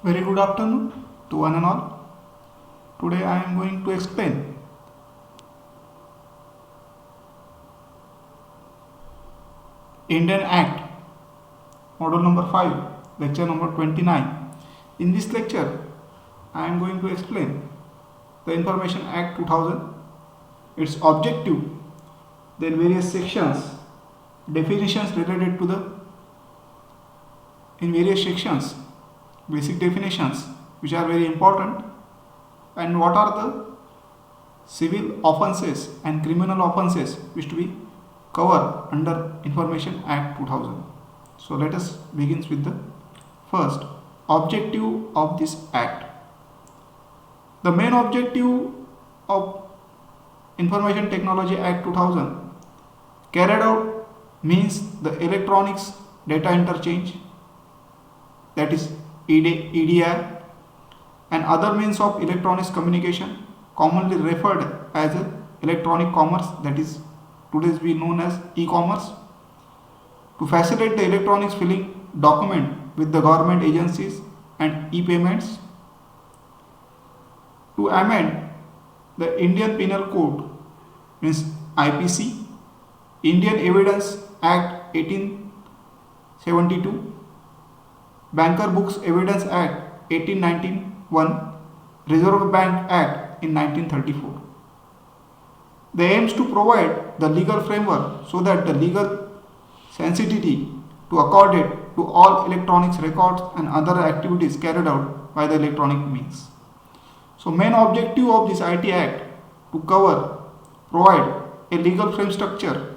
Very good afternoon to one and all. Today I am going to explain Indian Act, model number 5, lecture number 29. In this lecture, I am going to explain the Information Act 2000, its objective, then various sections, definitions related to the in various sections, basic definitions which are very important, and what are the civil offences and criminal offences which to be covered under Information Act 2000. So let us begin with the first objective of this act. The main objective of Information Technology Act 2000 carried out means the electronics data interchange, that is EDI, and other means of electronics communication, commonly referred as electronic commerce, that is today we known as e-commerce, to facilitate the electronics filling document with the government agencies and e-payments, to amend the Indian Penal Code, means IPC, Indian Evidence Act 1872, Banker Books Evidence Act 1891, Reserve Bank Act in 1934. They aims to provide the legal framework so that the legal sensitivity to accord it to all electronics records and other activities carried out by the electronic means. So main objective of this IT Act to provide a legal frame structure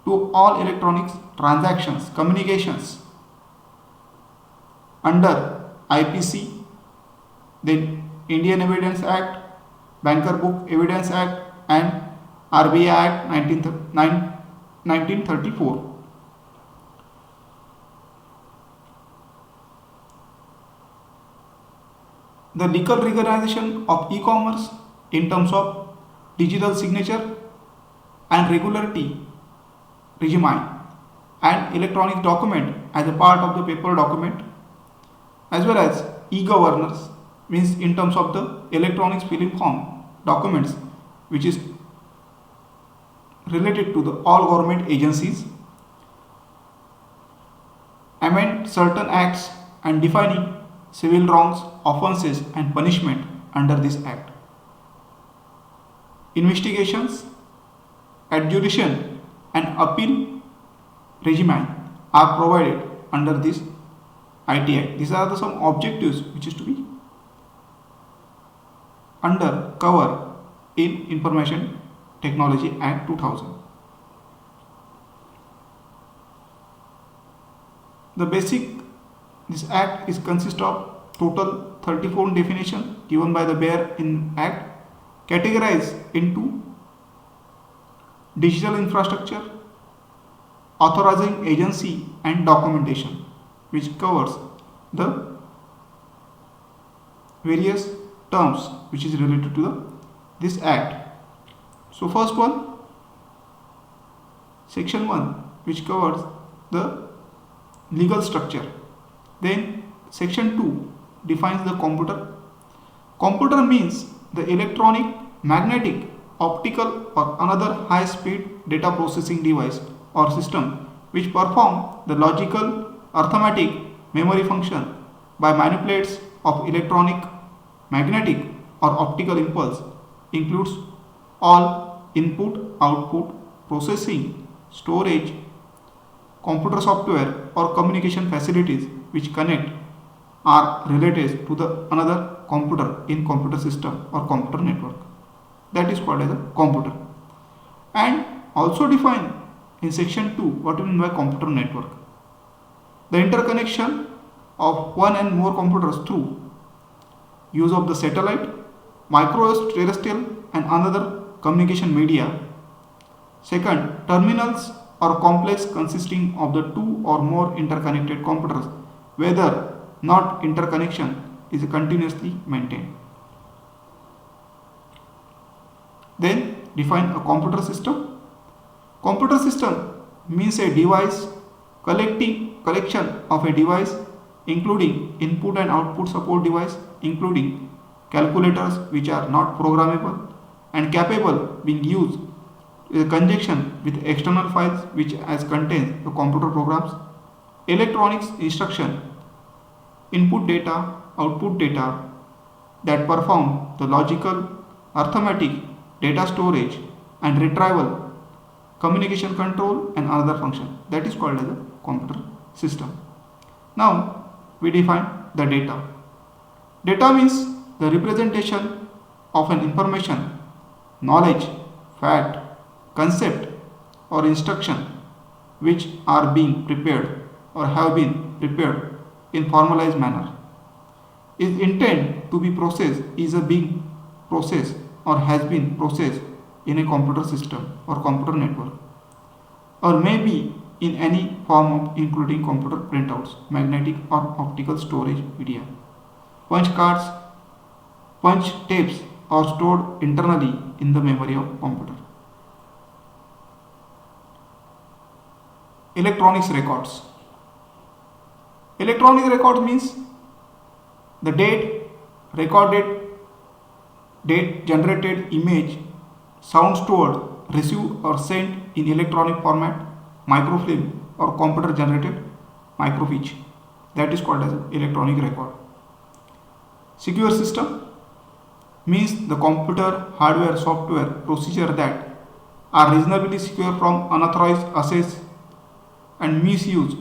to all electronics transactions, communications under IPC, then Indian Evidence Act, Banker Book Evidence Act and RBI Act 1934. The legal recognition of e-commerce in terms of digital signature and regularity regime and electronic document as a part of the paper document, as well as e-governance, means in terms of the electronics filling form documents which is related to the all government agencies, amend certain acts and defining civil wrongs, offences and punishment under this act. Investigations, adjudication and appeal regime are provided under this IT Act. These are some objectives which is to be under cover in Information Technology Act 2000. The this act is consist of total 34 definition given by the Bear in Act, categorized into digital infrastructure, authorizing agency and documentation, which covers the various terms which is related to this act. So first one, section 1, which covers the legal structure. Then section 2 defines the computer. Computer means the electronic, magnetic, optical or another high speed data processing device or system which perform the logical, arithmetic, memory function by manipulates of electronic, magnetic or optical impulse, includes all input, output, processing, storage, computer software or communication facilities which connect are related to the another computer in computer system or computer network. That is called as a computer. And also define in section 2 what we mean by computer network. The interconnection of one and more computers through use of the satellite, microwave, terrestrial and another communication media. Second, terminals or complex consisting of the two or more interconnected computers, whether not interconnection is continuously maintained. Then define a computer system. Computer system means a device collection of a device including input and output support device, including calculators which are not programmable and capable being used in conjunction with external files which as contains the computer programs, electronics instruction, input data, output data that perform the logical, arithmetic, data storage and retrieval, communication control and another function that is called as a computer system. Now we define the data. Data means the representation of an information, knowledge, fact, concept or instruction which are being prepared or have been prepared in formalized manner is intended to be processed is a being processed or has been processed in a computer system or computer network or may be in any form of including computer printouts, magnetic or optical storage media, punch cards, punch tapes are stored internally in the memory of computer. Electronics records. Electronic records means the date, recorded, date, generated image, sound stored, received or sent in electronic format, microfilm or computer generated microfiche. That is called as electronic record. Secure system means the computer, hardware, software, procedure that are reasonably secure from unauthorized access and misuse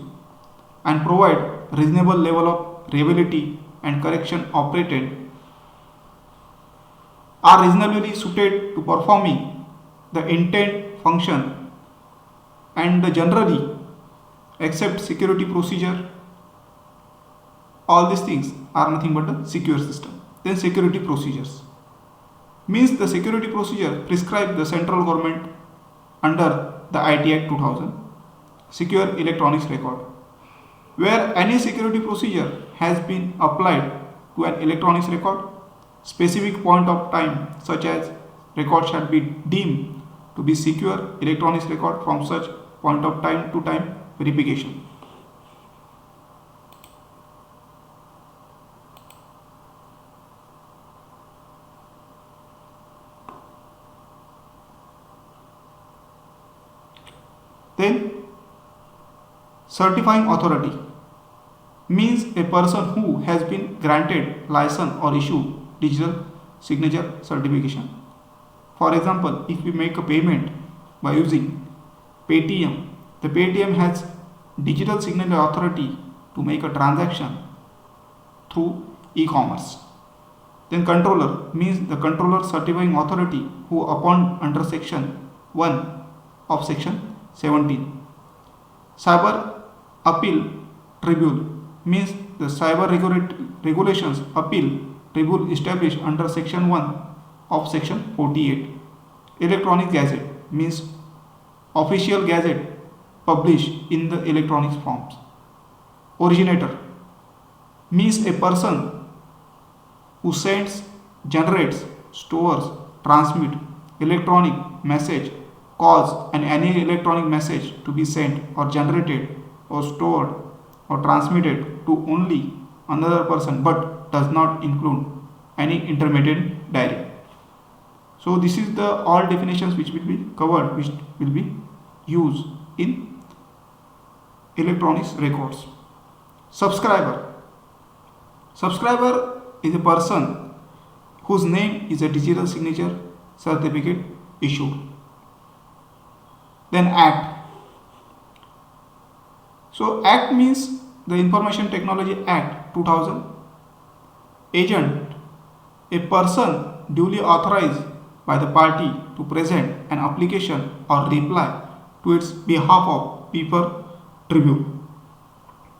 and provide reasonable level of reliability and correction operated are reasonably suited to performing the intent function and generally accept security procedure. All these things are nothing but a secure system. Then security procedures means the security procedure prescribed the central government under the IT Act 2000, secure electronics record, where any security procedure has been applied to an electronics record, specific point of time such as record shall be deemed to be secure electronics record from such point of time to time verification. Then certifying authority means a person who has been granted license or issued digital signature certification. For example, if we make a payment by using Paytm, the Paytm has digital signature authority to make a transaction through e-commerce. Then controller means the controller certifying authority who upon under section 1 of section 17. Cyber appeal tribunal means the cyber regulations appeal tribunal established under section 1 of section 48. Electronic gazette means official gazette published in the electronics forms. Originator means a person who sends, generates, stores, transmit electronic message, cause and any electronic message to be sent or generated or stored or transmitted to only another person but does not include any intermediary. So this is the all definitions which will be covered, which will be used in electronics records. Subscriber is a person whose name is a digital signature certificate issued. Then Act. So Act means the Information Technology Act 2000. Agent, a person duly authorized by the party to present an application or reply to its behalf of paper tribune.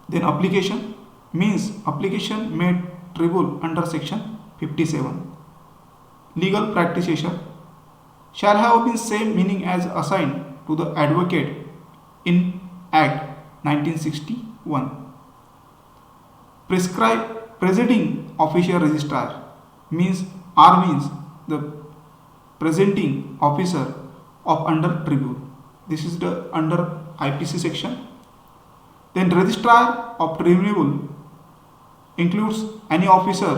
Then application means application made tribunal under section 57. Legal practitioner shall have been same meaning as assigned to the advocate in Act 1961. Presiding official registrar means the presenting officer of under tribunal. This is the under IPC section. Then registrar of tribunal includes any officer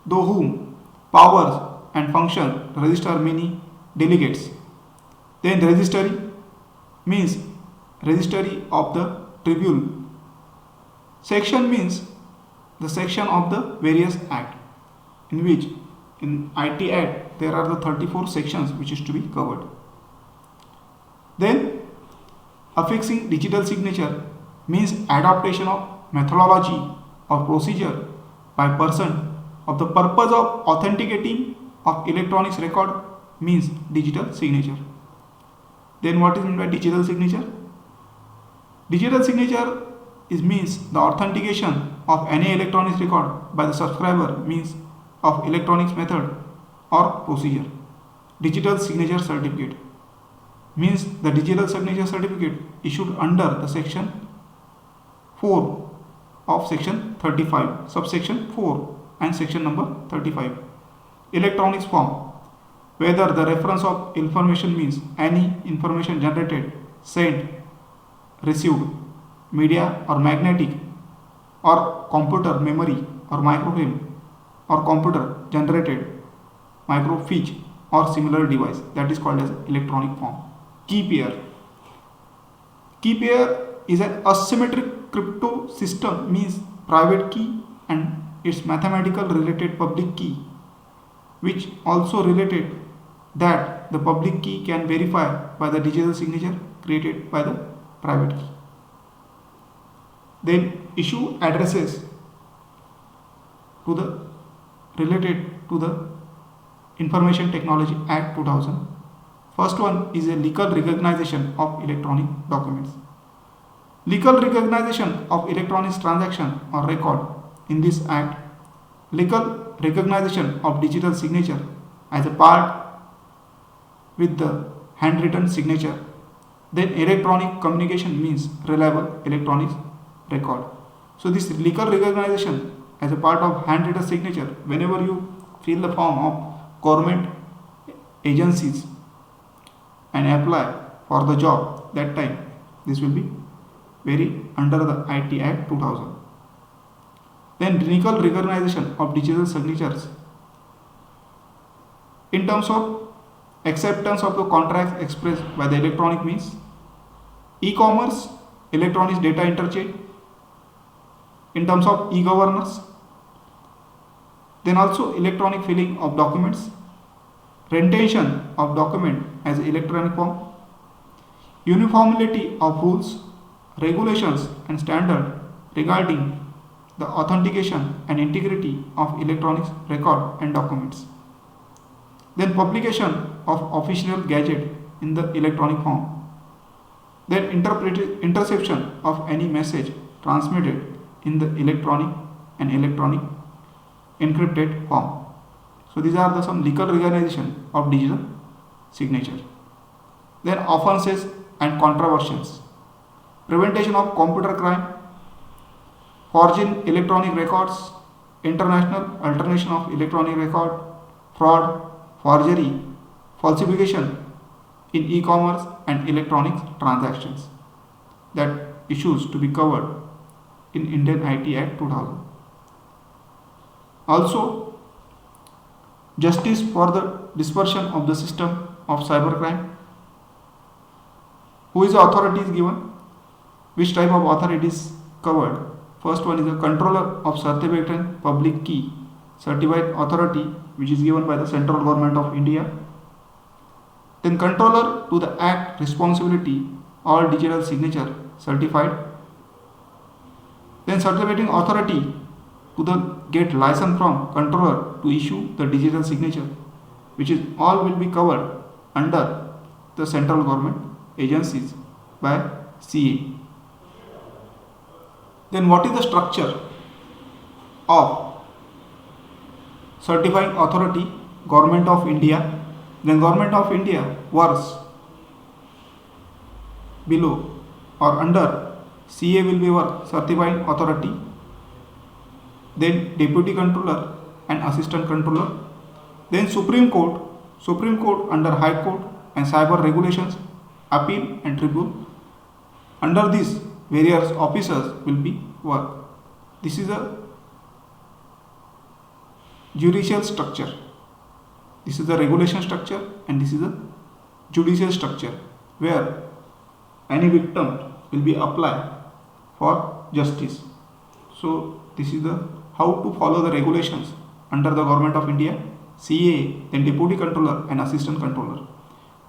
through whom powers and function register many delegates. Then registry means registry of the tribune. Section means the section of the various act, in which in IT Act there are the 34 sections which is to be covered. Then affixing digital signature means adaptation of methodology or procedure by person of the purpose of authenticating of electronics record means digital signature. Then what is meant by digital signature? Digital signature means the authentication of any electronics record by the subscriber means of electronics method or procedure. Digital signature certificate means the digital signature certificate issued under the section 4 of section 35, subsection 4 and section number 35. Electronics form, whether the reference of information means any information generated, sent, received, media or magnetic or computer memory or microfilm or computer generated microfiche or similar device, that is called as electronic form. Key pair. Key pair is an asymmetric crypto system, means private key and its mathematical related public key, which also related that the public key can verify by the digital signature created by the private key. Then issue addresses to the related to the Information Technology Act 2000. First one is a legal recognition of electronic documents. Legal recognition of electronic transaction or record. In this act, legal recognition of digital signature as a part with the handwritten signature. Then electronic communication means reliable electronic record. So this legal recognition as a part of handwritten signature, whenever you fill the form of government agencies and apply for the job, that time this will be very under the IT Act 2000. Then legal recognition of digital signatures in terms of acceptance of the contracts expressed by the electronic means, e-commerce, electronic data interchange, in terms of e-governance, then also electronic filling of documents, rendition of document as electronic form, uniformity of rules, regulations and standard regarding the authentication and integrity of electronic record and documents. Then publication of official gadget in the electronic form. Then interception of any message transmitted in the electronic and electronic encrypted form. So these are the some legal recognition of digital signature. Then offenses and controversies. Prevention of computer crime, forging electronic records, international alternation of electronic record, fraud, forgery, falsification in e-commerce and electronic transactions. That issues to be covered in Indian IT Act 2000. Also, justice for the dispersion of the system of cybercrime. Who is the authority is given? Which type of authority is covered? First one is the controller of certificate public key certified authority, which is given by the central government of India. Then controller to the act responsibility all digital signature certified. Then certifying authority to the get license from controller to issue the digital signature, which is all will be covered under the central government agencies by CA. Then what is the structure of certifying authority? Government of India. Then Government of India works below or under CA will be work certifying authority. Then Deputy Controller and Assistant Controller. Then Supreme Court under High Court and Cyber Regulations, Appeal and Tribunal. Under these various officers will be work. This is a judicial structure. This is the regulation structure and this is the judicial structure where any victim will be applied for justice. So this is the how to follow the regulations under the Government of India, CAA, then Deputy Controller and Assistant Controller.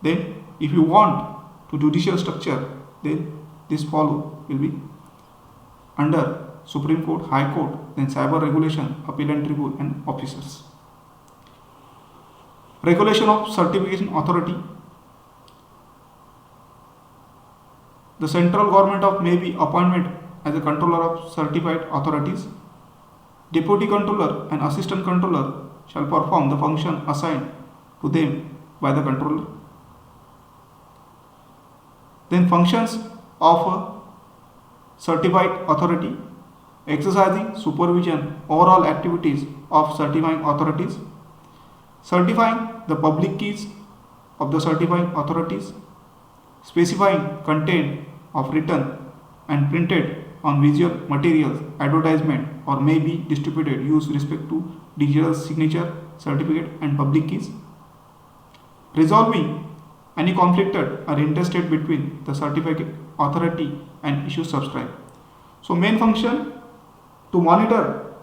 Then if you want to judicial structure, then this follow will be under Supreme Court, High Court, then Cyber Regulation, Appellant Tribunal and officers. Regulation of Certification Authority. The central government of may be appointed as a controller of certified authorities. Deputy Controller and Assistant Controller shall perform the function assigned to them by the controller. Then functions of a certified authority: exercising supervision over all activities of certifying authorities, certifying the public keys of the certifying authorities, specifying content of written and printed on visual materials, advertisement or may be distributed use respect to digital signature, certificate and public keys, resolving any conflicted or intestate between the certificate authority and issue subscribe. So main function to monitor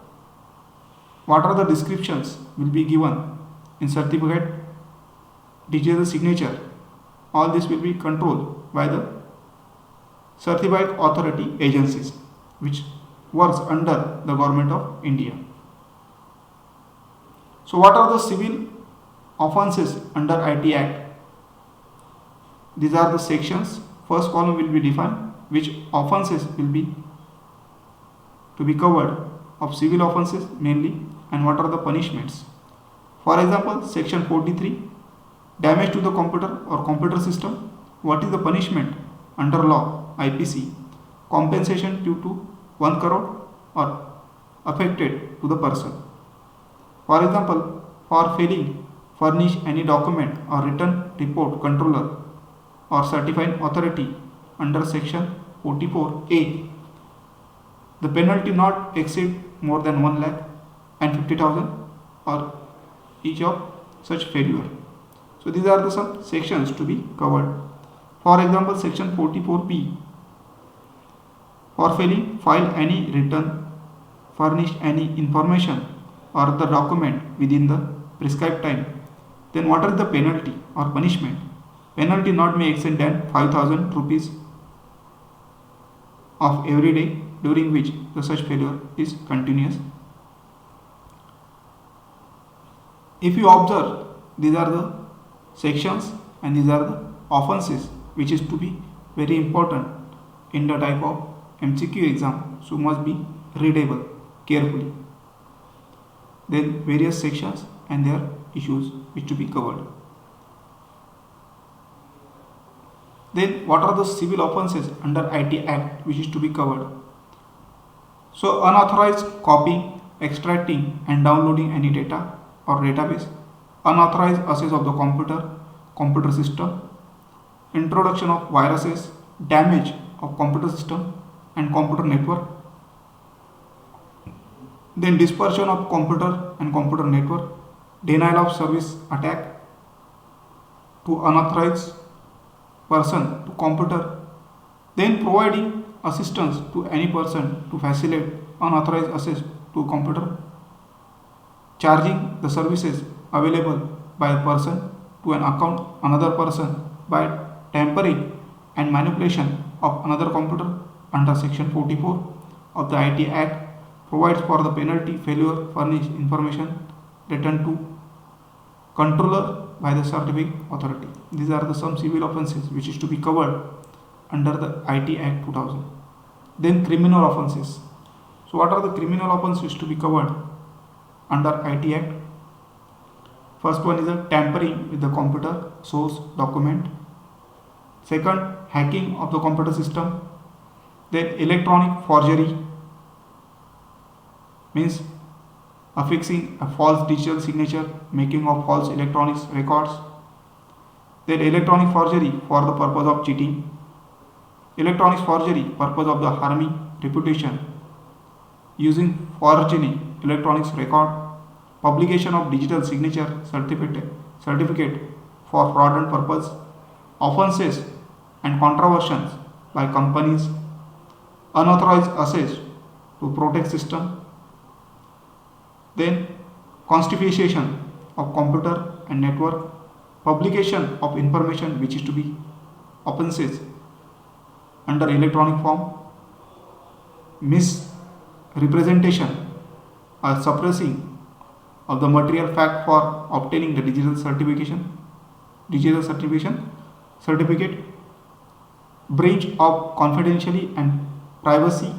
what are the descriptions will be given in certificate, digital signature. All this will be controlled by the certified authority agencies which works under the Government of India. So what are the civil offences under IT Act? These are the sections. First column will be defined which offences will be to be covered of civil offences mainly and what are the punishments. For example, section 43, damage to the computer or computer system. What is the punishment under law IPC? Compensation due to 1 crore or affected to the person. For example, for failing furnish any document or written report controller or certifying authority under section 44A, the penalty not exceed more than 1,50,000 or each of such failure. So these are the some sections to be covered. For example, section 44B, for failing file any written, furnish any information or the document within the prescribed time. Then what is the penalty or punishment? Penalty not may exceed than 5,000 rupees of every day during which the such failure is continuous. If you observe, these are the sections and these are the offences which is to be very important in the type of MCQ exam, so must be readable carefully. Then various sections and their issues which to be covered. Then what are the civil offences under IT Act which is to be covered? So unauthorized copying, extracting and downloading any data or database, unauthorized access of the computer system, introduction of viruses, damage of computer system and computer network, then dispersion of computer and computer network, denial of service attack to unauthorized person to computer, then providing assistance to any person to facilitate unauthorized access to computer, charging the services available by a person to an account another person by tampering and manipulation of another computer under section 44 of the IT Act provides for the penalty failure furnish information returned to controller by the certifying authority. These are the some civil offences which is to be covered under the IT Act 2000. Then criminal offences. So what are the criminal offences to be covered under IT Act? First one is a tampering with the computer source document. Second, hacking of the computer system. Then electronic forgery means affixing a false digital signature, making of false electronics records. Then electronic forgery for the purpose of cheating. Electronic forgery purpose of the harming reputation using forgery electronics record. publication of digital signature certificate for fraudulent purpose, offences and contraventions by companies, unauthorized access to protect system, then constitution of computer and network, publication of information which is to be offences under electronic form, misrepresentation or suppressing of the material fact for obtaining the digital certificate, breach of confidentiality and privacy,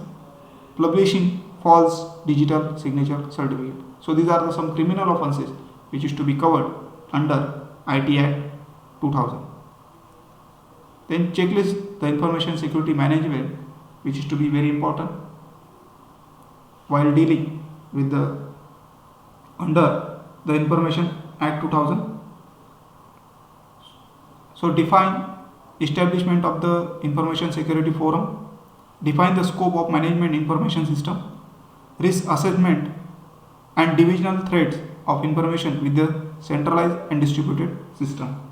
publishing false digital signature certificate. So these are some criminal offences which is to be covered under IT Act 2000. Then checklist the information security management which is to be very important while dealing with the under the Information Act 2000. So define establishment of the Information Security Forum, define the scope of management information system, risk assessment and divisional threats of information with the centralized and distributed system.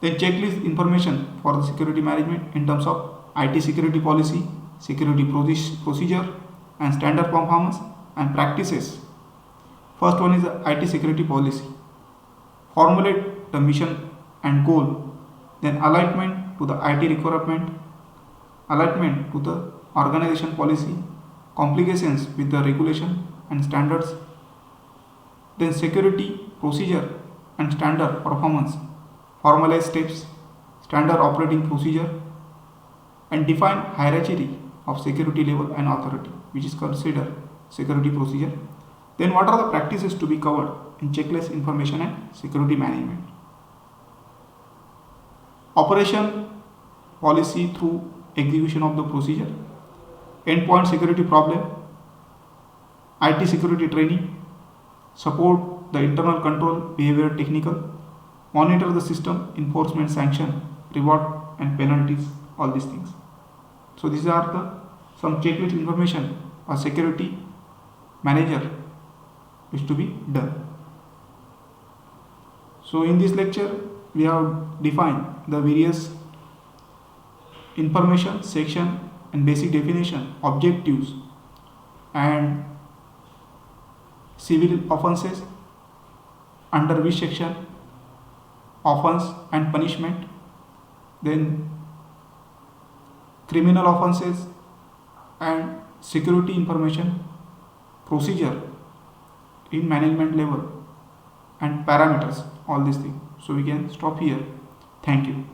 Then checklist information for the security management in terms of IT security policy, security procedure and standard performance and practices. First one is the IT security policy. Formulate the mission and goal, then alignment to the IT requirement, alignment to the organization policy, complications with the regulation and standards, then security procedure and standard performance, formalize steps, standard operating procedure, and define hierarchy of security level and authority, which is considered security procedure. Then what are the practices to be covered in checklist information and security management? Operation policy through execution of the procedure, endpoint security problem, IT security training, support the internal control behavior technical, monitor the system, enforcement sanction, reward and penalties, all these things. So these are the some checklist information a security manager is to be done. So in this lecture we have defined the various information section and basic definition, objectives and civil offences, under which section offence and punishment, then criminal offences and security information procedure in management level and parameters, all these things. So we can stop here. Thank you.